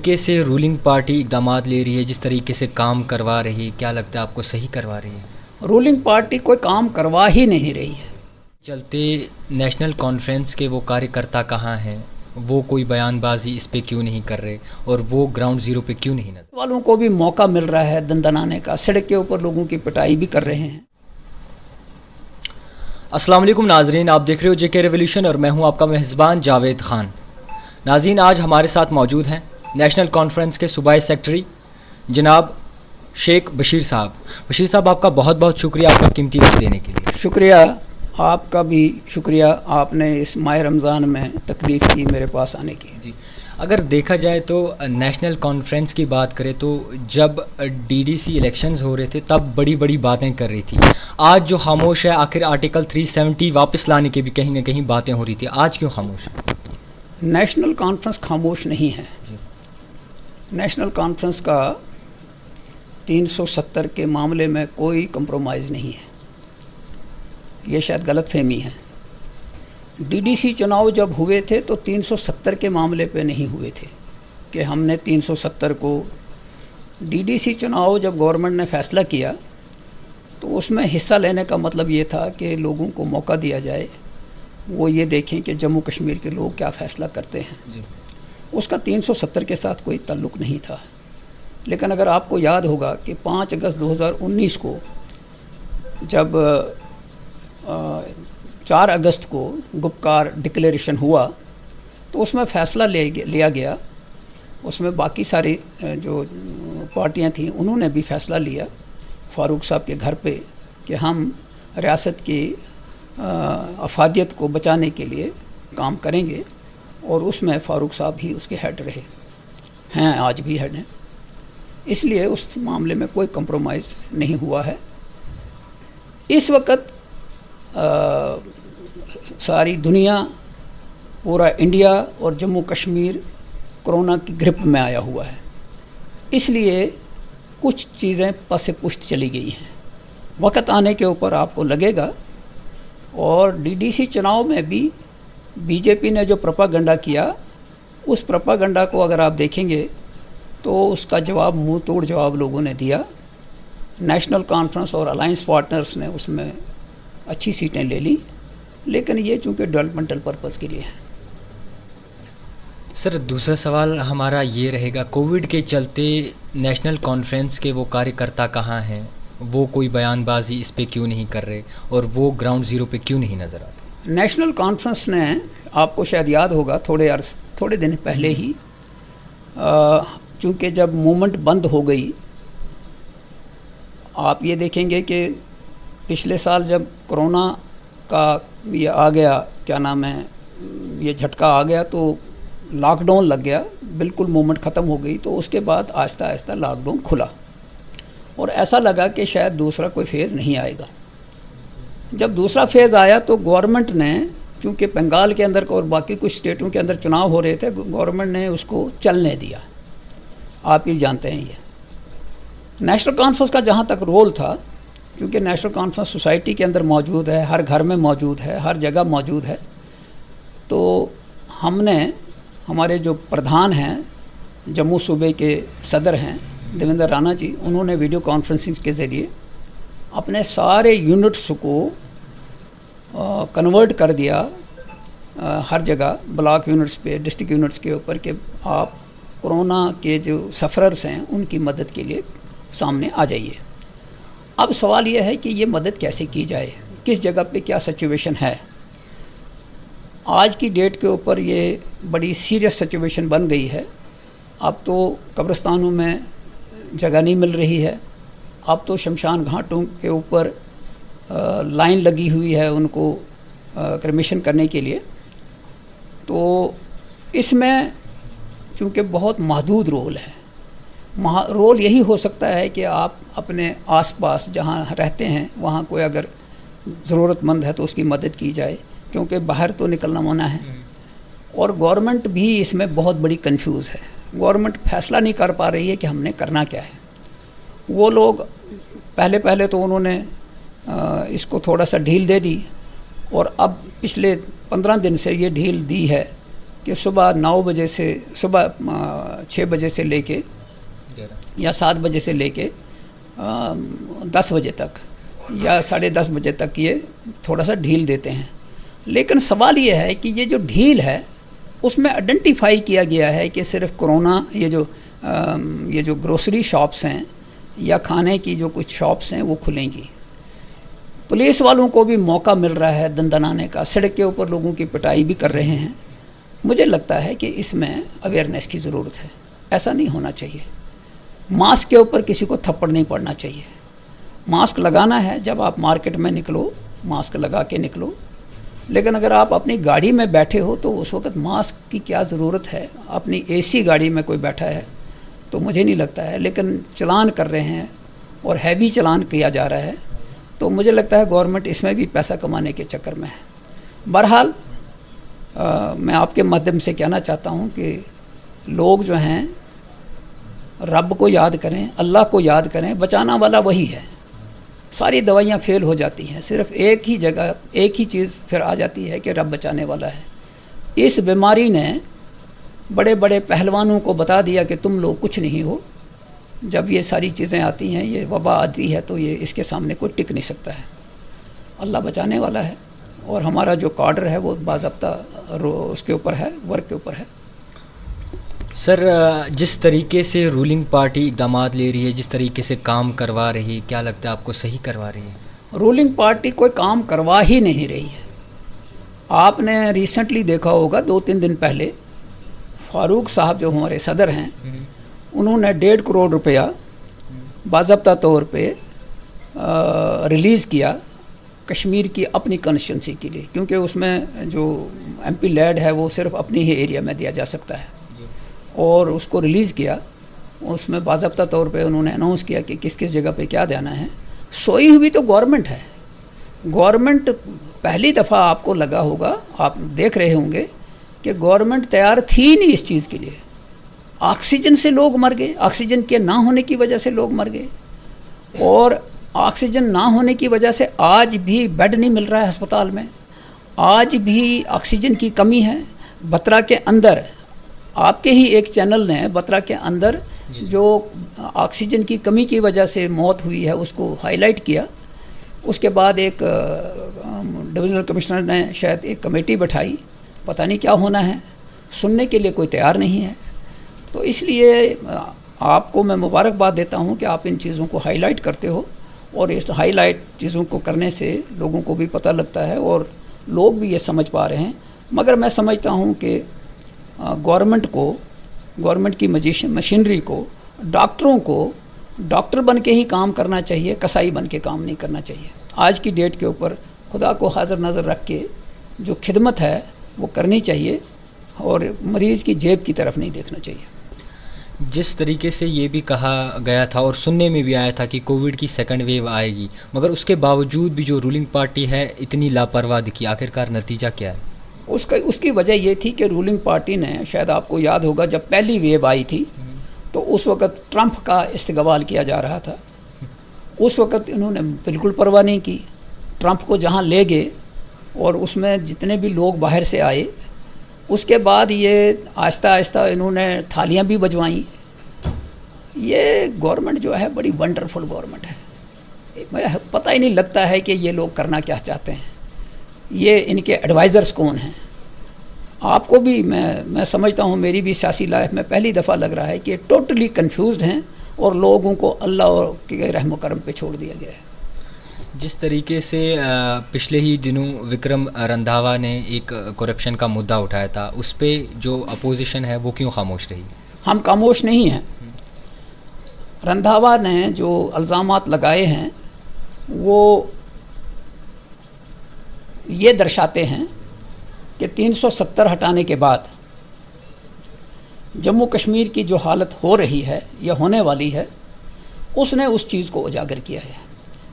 طریقے سے ruling party اقدامات لے رہی ہے، جس طریقے سے کام کروا رہی ہے، کیا لگتا ہے آپ کو صحیح کروا رہی ہے؟ رولنگ پارٹی کوئی کام کروا ہی نہیں رہی ہے. چلتے نیشنل کانفرنس کے وہ کاریہ کرتا کہاں ہیں؟ وہ کوئی بیان بازی اس پہ کیوں نہیں کر رہے اور وہ گراؤنڈ زیرو پہ کیوں نہیں نظر؟ والوں کو بھی موقع مل رہا ہے دندنانے کا، سڑک کے اوپر لوگوں کی پٹائی بھی کر رہے ہیں. السلام علیکم ناظرین، آپ دیکھ رہے ہو جے کے ریولیوشن اور میں ہوں آپ کا میزبان جاوید خان. ناظرین، آج ہمارے ساتھ موجود ہیں نیشنل کانفرنس کے صوبائی سیکرٹری جناب شیخ بشیر صاحب. بشیر صاحب، آپ کا بہت بہت شکریہ آپ کا قیمتی وقت دینے کے لیے. شکریہ، آپ کا بھی شکریہ، آپ نے اس ماہ رمضان میں تکلیف کی میرے پاس آنے کی. جی، اگر دیکھا جائے تو نیشنل کانفرنس کی بات کریں تو جب ڈی سی الیکشنز ہو رہے تھے تب بڑی بڑی باتیں کر رہی تھی. آج جو خاموش ہے، آخر آرٹیکل 370 واپس لانے کی بھی کہیں نہ کہیں باتیں ہو رہی تھی، آج کیوں خاموش ہے؟ نیشنل کانفرنس خاموش نہیں ہے. نیشنل کانفرنس کا 370 کے معاملے میں کوئی کمپرومائز نہیں ہے. یہ شاید غلط فہمی ہے. ڈی ڈی سی چناؤ جب ہوئے تھے تو 370 کے معاملے پہ نہیں ہوئے تھے کہ ہم نے 370 کو. ڈی ڈی سی چناؤ جب گورنمنٹ نے فیصلہ کیا تو اس میں حصہ لینے کا مطلب یہ تھا کہ لوگوں کو موقع دیا جائے، وہ یہ دیکھیں کہ جموں کشمیر کے لوگ کیا فیصلہ کرتے ہیں. اس کا 370 کے ساتھ کوئی تعلق نہیں تھا. لیکن اگر آپ کو یاد ہوگا کہ 5 اگست 2019 کو جب 4 اگست کو گپکار ڈکلیریشن ہوا تو اس میں فیصلہ لیا گیا. اس میں باقی ساری جو پارٹیاں تھیں انہوں نے بھی فیصلہ لیا فاروق صاحب کے گھر پہ کہ ہم ریاست کی افادیت کو بچانے کے لیے کام کریں گے، اور اس میں فاروق صاحب ہی اس کے ہیڈ رہے ہیں، آج بھی ہیڈ ہیں. اس لیے اس معاملے میں کوئی کمپرومائز نہیں ہوا ہے. اس وقت ساری دنیا، پورا انڈیا اور جموں کشمیر کرونا کی گرپ میں آیا ہوا ہے. اس لیے کچھ چیزیں پس پشت چلی گئی ہیں. وقت آنے کے اوپر آپ کو لگے گا. اور ڈی ڈی سی چناؤ میں بھی بی جے پی نے جو پروپاگنڈا کیا، اس پروپاگنڈا کو اگر آپ دیکھیں گے تو اس کا جواب، منہ توڑ جواب لوگوں نے دیا. نیشنل کانفرنس اور الائنس پارٹنرز نے اس میں اچھی سیٹیں لے لی، لیکن یہ چونکہ ڈیولپمنٹل پرپز کے لیے ہیں. سر، دوسرا سوال ہمارا یہ رہے گا، کووڈ کے چلتے نیشنل کانفرنس کے وہ کاریہ کرتا کہاں ہیں؟ وہ کوئی بیان بازی اس پہ کیوں نہیں کر رہے اور وہ گراؤنڈ زیرو پہ کیوں نہیں نظر آتے؟ نیشنل کانفرنس نے، آپ کو شاید یاد ہوگا، تھوڑے دن پہلے ہی چونکہ جب موومنٹ بند ہو گئی، آپ یہ دیکھیں گے کہ پچھلے سال جب کرونا کا یہ آ گیا، کیا نام ہے، یہ جھٹکا آ گیا تو لاک ڈاؤن لگ گیا، بالکل موومنٹ ختم ہو گئی. تو اس کے بعد آہستہ آہستہ لاک ڈاؤن کھلا اور ایسا لگا کہ شاید دوسرا کوئی فیز نہیں آئے گا. جب دوسرا فیز آیا تو گورنمنٹ نے، چونکہ بنگال کے اندر اور باقی کچھ اسٹیٹوں کے اندر چناؤ ہو رہے تھے، گورنمنٹ نے اس کو چلنے دیا. آپ ہی جانتے ہیں یہ نیشنل کانفرنس کا جہاں تک رول تھا، کیونکہ نیشنل کانفرنس سوسائٹی کے اندر موجود ہے، ہر گھر میں موجود ہے، ہر جگہ موجود ہے. تو ہم نے، ہمارے جو پردھان ہیں، جموں صوبے کے صدر ہیں دیویندر رانا جی، انہوں نے ویڈیو کانفرنسنگ کے ذریعے اپنے سارے یونٹس کو کنورٹ کر دیا ہر جگہ، بلاک یونٹس پہ، ڈسٹرکٹ یونٹس کے اوپر، کہ آپ کرونا کے جو سفررز ہیں ان کی مدد کے لیے سامنے آ جائیے. اب سوال یہ ہے کہ یہ مدد کیسے کی جائے، کس جگہ پہ کیا سچویشن ہے. آج کی ڈیٹ کے اوپر یہ بڑی سیریس سچویشن بن گئی ہے. اب تو قبرستانوں میں جگہ نہیں مل رہی ہے. اب تو شمشان گھاٹوں کے اوپر لائن لگی ہوئی ہے ان کو کرمیشن کرنے کے لیے. تو اس میں چونکہ بہت محدود رول ہے. رول یہی ہو سکتا ہے کہ آپ اپنے آس پاس جہاں رہتے ہیں وہاں کوئی اگر ضرورت مند ہے تو اس کی مدد کی جائے، کیونکہ باہر تو نکلنا منع ہے. اور گورنمنٹ بھی اس میں بہت بڑی کنفیوز ہے. گورنمنٹ فیصلہ نہیں کر پا رہی ہے کہ ہم نے کرنا کیا ہے. وہ لوگ پہلے تو انہوں نے اس کو تھوڑا سا ڈھیل دے دی، اور اب پچھلے 15 دن سے یہ ڈھیل دی ہے کہ صبح 9 بجے سے صبح 6 بجے سے لے کے یا 7 بجے سے لے کے 10 بجے تک یا 10:30 بجے تک یہ تھوڑا سا ڈھیل دیتے ہیں. لیکن سوال یہ ہے کہ یہ جو ڈھیل ہے اس میں آئیڈینٹیفائی کیا گیا ہے کہ صرف کرونا یہ جو گروسری شاپس ہیں یا کھانے کی جو کچھ شاپس ہیں وہ کھلیں گی. پولیس والوں کو بھی موقع مل رہا ہے دندنانے کا, سڑک کے اوپر لوگوں کی پٹائی بھی کر رہے ہیں. مجھے لگتا ہے کہ اس میں اویئرنیس کی ضرورت ہے. ایسا نہیں ہونا چاہیے. ماسک کے اوپر کسی کو تھپڑ نہیں پڑنا چاہیے. ماسک لگانا ہے, جب آپ مارکیٹ میں نکلو ماسک لگا کے نکلو. لیکن اگر آپ اپنی گاڑی میں بیٹھے ہو تو اس وقت ماسک کی کیا ضرورت ہے؟ اپنی اے سی گاڑی میں کوئی بیٹھا ہے تو مجھے نہیں لگتا ہے. لیکن چلان کر رہے ہیں اور ہیوی چلان کیا جا رہا ہے, تو مجھے لگتا ہے گورنمنٹ اس میں بھی پیسہ کمانے کے چکر میں ہے. بہرحال میں آپ کے مادھیم سے کہنا چاہتا ہوں کہ لوگ جو ہیں رب کو یاد کریں, اللہ کو یاد کریں. بچانا والا وہی ہے. ساری دوائیاں فیل ہو جاتی ہیں, صرف ایک ہی جگہ ایک ہی چیز پھر آ جاتی ہے کہ رب بچانے والا ہے. اس بیماری نے بڑے بڑے پہلوانوں کو بتا دیا کہ تم لوگ کچھ نہیں ہو. جب یہ ساری چیزیں آتی ہیں, یہ وبا آتی ہے, تو یہ اس کے سامنے کوئی ٹک نہیں سکتا ہے. اللہ بچانے والا ہے اور ہمارا جو کارڈر ہے وہ باضابطہ اس کے اوپر ہے, ورک کے اوپر ہے. سر, جس طریقے سے رولنگ پارٹی اقدامات لے رہی ہے, جس طریقے سے کام کروا رہی ہے, کیا لگتا ہے آپ کو صحیح کروا رہی ہے؟ رولنگ پارٹی کوئی کام کروا ہی نہیں رہی ہے. آپ نے ریسنٹلی دیکھا ہوگا 2-3 دن پہلے فاروق صاحب جو ہمارے صدر ہیں, انہوں نے 1.5 کروڑ روپیہ باضابطہ طور پہ ریلیز کیا کشمیر کی اپنی کنسٹیٹنسی کے لیے, کیونکہ اس میں جو ایم پی لیڈ ہے وہ صرف اپنی ہی ایریا میں دیا جا سکتا ہے. اور اس کو ریلیز کیا. اس میں باضابطہ طور پہ انہوں نے اناؤنس کیا کہ کس کس جگہ پہ کیا دینا ہے. سوئی ہوئی تو گورنمنٹ ہے. گورنمنٹ پہلی دفعہ آپ کو لگا ہوگا, آپ دیکھ رہے ہوں گے کہ گورنمنٹ تیار تھی نہیں اس چیز کے لیے. آکسیجن سے لوگ مر گئے, آکسیجن کے نہ ہونے کی وجہ سے لوگ مر گئے. اور آکسیجن نہ ہونے کی وجہ سے آج بھی بیڈ نہیں مل رہا ہے ہسپتال میں. آج بھی آکسیجن کی کمی ہے. بترا کے اندر آپ کے ہی ایک چینل نے بترا کے اندر جو آکسیجن کی کمی کی وجہ سے موت ہوئی ہے اس کو ہائی لائٹ کیا. اس کے بعد ایک ڈویژنل کمشنر نے شاید ایک کمیٹی بٹھائی, پتہ نہیں کیا ہونا ہے, سننے کے لیے کوئی تیار نہیں ہے. تو اس لیے آپ کو میں مبارکباد دیتا ہوں کہ آپ ان چیزوں کو ہائی لائٹ کرتے ہو, اور اس ہائی لائٹ چیزوں کو کرنے سے لوگوں کو بھی پتہ لگتا ہے اور لوگ بھی یہ سمجھ پا رہے ہیں. مگر میں سمجھتا ہوں کہ گورنمنٹ کی مشینری کو, ڈاکٹروں کو ڈاکٹر بن کے ہی کام کرنا چاہیے, کسائی بن کے کام نہیں کرنا چاہیے. آج کی ڈیٹ کے اوپر خدا کو حاضر نظر رکھ کے جو خدمت ہے وہ کرنی چاہیے, اور مریض کی جیب کی طرف نہیں دیکھنا چاہیے. جس طریقے سے یہ بھی کہا گیا تھا اور سننے میں بھی آیا تھا کہ کووڈ کی سیکنڈ ویو آئے گی, مگر اس کے باوجود بھی جو رولنگ پارٹی ہے اتنی لاپرواہ دکھی, آخرکار نتیجہ کیا ہے؟ اس کی وجہ یہ تھی کہ رولنگ پارٹی نے, شاید آپ کو یاد ہوگا جب پہلی ویو آئی تھی تو اس وقت ٹرمپ کا استقبال کیا جا رہا تھا. اس وقت انہوں نے بالکل پرواہ نہیں کی. ٹرمپ کو جہاں لے گئے اور اس میں جتنے بھی لوگ باہر سے آئے, اس کے بعد یہ آہستہ آہستہ انہوں نے تھالیاں بھی بجوائیں. یہ گورنمنٹ جو ہے بڑی ونڈرفل گورنمنٹ ہے. پتہ ہی نہیں لگتا ہے کہ یہ لوگ کرنا کیا چاہتے ہیں. یہ ان کے ایڈوائزرز کون ہیں. آپ کو بھی میں سمجھتا ہوں, میری بھی سیاسی لائف میں پہلی دفعہ لگ رہا ہے کہ ٹوٹلی کنفیوزڈ ہیں اور لوگوں کو اللہ کے رحم و کرم پہ چھوڑ دیا گیا ہے. جس طریقے سے پچھلے ہی دنوں وکرم رندھاوا نے ایک کرپشن کا مدعا اٹھایا تھا, اس پہ جو اپوزیشن ہے وہ کیوں خاموش رہی؟ ہم خاموش نہیں ہیں. رندھاوا نے جو الزامات لگائے ہیں وہ یہ درشاتے ہیں کہ 370 ہٹانے کے بعد جموں کشمیر کی جو حالت ہو رہی ہے یا ہونے والی ہے, اس نے اس چیز کو اجاگر کیا ہے.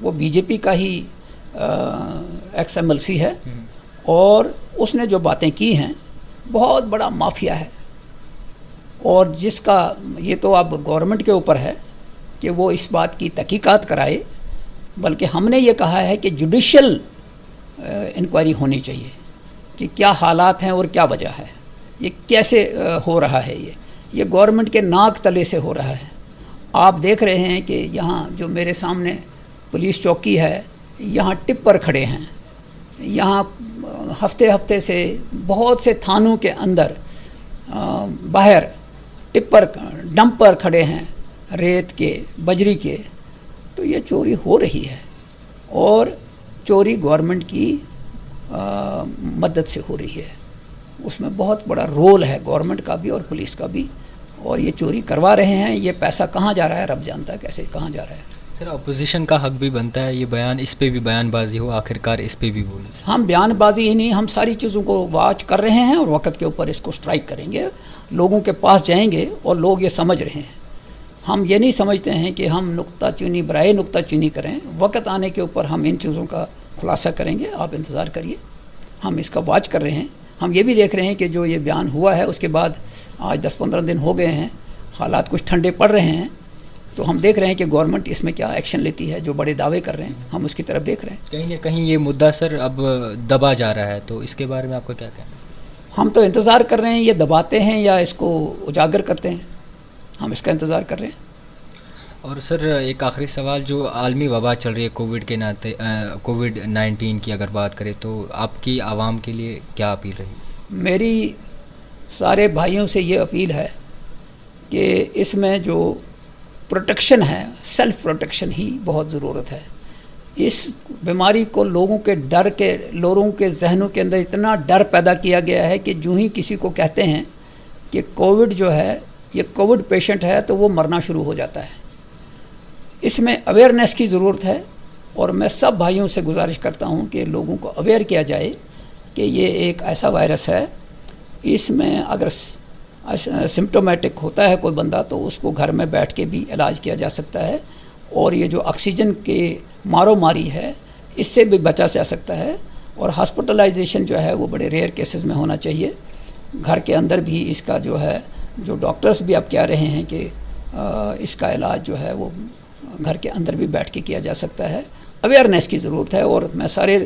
وہ بی جے پی کا ہی ایکس ایم ایل سی ہے, اور اس نے جو باتیں کی ہیں بہت بڑا مافیا ہے. اور جس کا یہ تو اب گورنمنٹ کے اوپر ہے کہ وہ اس بات کی تحقیقات کرائے, بلکہ ہم نے یہ کہا ہے کہ جوڈیشل انکوائری ہونی چاہیے کہ کیا حالات ہیں اور کیا وجہ ہے. یہ کیسے ہو رہا ہے؟ یہ گورنمنٹ کے ناک تلے سے ہو رہا ہے. آپ دیکھ رہے ہیں کہ یہاں جو میرے سامنے پولیس چوکی ہے، یہاں ٹپر کھڑے ہیں. یہاں ہفتے سے بہت سے تھانوں کے اندر باہر ٹپر ڈمپر کھڑے ہیں، ریت کے، بجری کے. تو یہ چوری ہو رہی ہے، اور چوری گورنمنٹ کی مدد سے ہو رہی ہے. اس میں بہت بڑا رول ہے گورنمنٹ کا بھی اور پولیس کا بھی، اور یہ چوری کروا رہے ہیں. یہ پیسہ کہاں جا رہا ہے رب جانتا ہے کیسے کہاں جا رہا ہے. سر اپوزیشن کا حق بھی بنتا ہے یہ بیان، اس پہ بھی بیان بازی ہو، آخرکار اس پہ بھی بولیں. ہم بیان بازی ہی نہیں، ہم ساری چیزوں کو واچ کر رہے ہیں اور وقت کے اوپر اس کو سٹرائک کریں گے. لوگوں کے پاس جائیں گے اور لوگ یہ سمجھ رہے ہیں. ہم یہ نہیں سمجھتے ہیں کہ ہم نکتہ چینی برائے نکتہ چینی کریں. وقت آنے کے اوپر ہم ان چیزوں کا خلاصہ کریں گے. آپ انتظار کریے، ہم اس کا واچ کر رہے ہیں. ہم یہ بھی دیکھ رہے ہیں کہ جو یہ بیان ہوا ہے اس کے بعد آج 10-15 دن ہو گئے ہیں، حالات کچھ ٹھنڈے پڑ رہے ہیں. تو ہم دیکھ رہے ہیں کہ گورنمنٹ اس میں کیا ایکشن لیتی ہے. جو بڑے دعوے کر رہے ہیں ہم اس کی طرف دیکھ رہے ہیں. کہیں نہ کہیں یہ مدعا سر اب دبا جا رہا ہے، تو اس کے بارے میں آپ کا کیا کہنا ہے؟ ہم تو انتظار کر رہے ہیں یہ دباتے ہیں یا اس کو اجاگر کرتے ہیں. ہم اس کا انتظار کر رہے ہیں. اور سر ایک آخری سوال، جو عالمی وبا چل رہی ہے کووڈ-19 کی اگر بات کریں تو آپ کی عوام کے لیے کیا اپیل رہی؟ میری سارے بھائیوں سے یہ اپیل ہے کہ اس میں جو پروٹیکشن ہے، سیلف پروٹیکشن ہی بہت ضرورت ہے. اس بیماری کو لوگوں کے ذہنوں کے اندر اتنا ڈر پیدا کیا گیا ہے کہ جو ہی کسی کو کہتے ہیں کہ کووڈ جو ہے یہ کووڈ پیشنٹ ہے تو وہ مرنا شروع ہو جاتا ہے. اس میں اویئرنیس کی ضرورت ہے، اور میں سب بھائیوں سے گزارش کرتا ہوں کہ لوگوں کو اویئر کیا جائے کہ یہ ایک ایسا وائرس ہے. اس میں اگر سمپٹومیٹک ہوتا ہے کوئی بندہ تو اس کو گھر میں بیٹھ کے بھی علاج کیا جا سکتا ہے، اور یہ جو آکسیجن کی مارو ماری ہے اس سے بھی بچا جا سکتا ہے. اور ہاسپٹلائزیشن جو ہے وہ بڑے ریئر کیسز میں ہونا چاہیے. گھر کے اندر بھی اس کا جو ہے، جو ڈاکٹرز بھی اب کہہ رہے ہیں کہ اس کا علاج جو ہے وہ گھر کے اندر بھی بیٹھ کے کیا جا سکتا ہے. اویئرنیس کی ضرورت ہے، اور میں سارے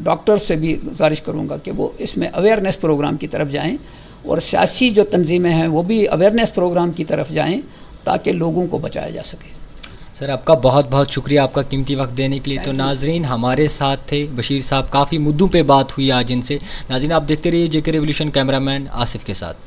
ڈاکٹر سے بھی گزارش کروں گا کہ وہ اس میں اویئرنیس پروگرام کی طرف جائیں، اور سیاسی جو تنظیمیں ہیں وہ بھی اویئرنیس پروگرام کی طرف جائیں تاکہ لوگوں کو بچایا جا سکے. سر آپ کا بہت بہت شکریہ آپ کا قیمتی وقت دینے کے لیے. تو ناظرین ہمارے ساتھ تھے بشیر صاحب، کافی مدعوں پہ بات ہوئی آج ان سے. ناظرین آپ دیکھتے رہیے JK ریولیوشن، کیمرہ مین آصف کے ساتھ.